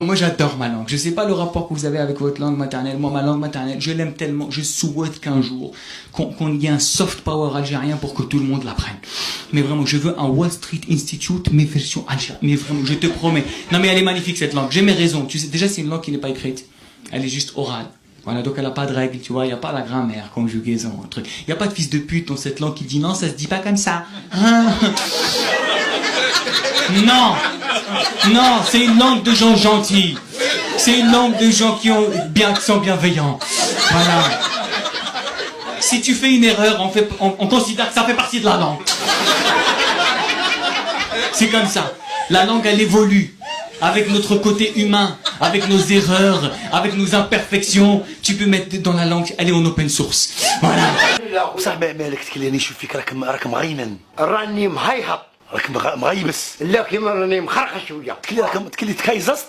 Moi j'adore ma langue, je sais pas le rapport que vous avez avec votre langue maternelle, moi ma langue maternelle, je l'aime tellement, je souhaite qu'un jour, qu'on y ait un soft power algérien pour que tout le monde l'apprenne. Mais vraiment, je veux un Wall Street Institute, mais version algérienne, mais vraiment, je te promets. Non mais elle est magnifique cette langue, j'ai mes raisons, tu sais, déjà c'est une langue qui n'est pas écrite, elle est juste orale. Voilà, donc elle a pas de règles, tu vois, il n'y a pas la grammaire, conjugaison, un truc. Il n'y a pas de fils de pute dans cette langue qui dit non, ça se dit pas comme ça. Hein. Non, non, c'est une langue de gens gentils. C'est une langue de gens qui sont bienveillants. Voilà. Si tu fais une erreur, on considère que ça fait partie de la langue. C'est comme ça. La langue, elle évolue. Avec notre côté humain, avec nos erreurs, avec nos imperfections, tu peux mettre dans la langue, elle est en open source. Voilà. صاحبي مالك تكليني نشوف فيك راك مغينن راني مهيهط. راك مغيبس لا كيما راني مخرقه شويه. تكلي تكايزست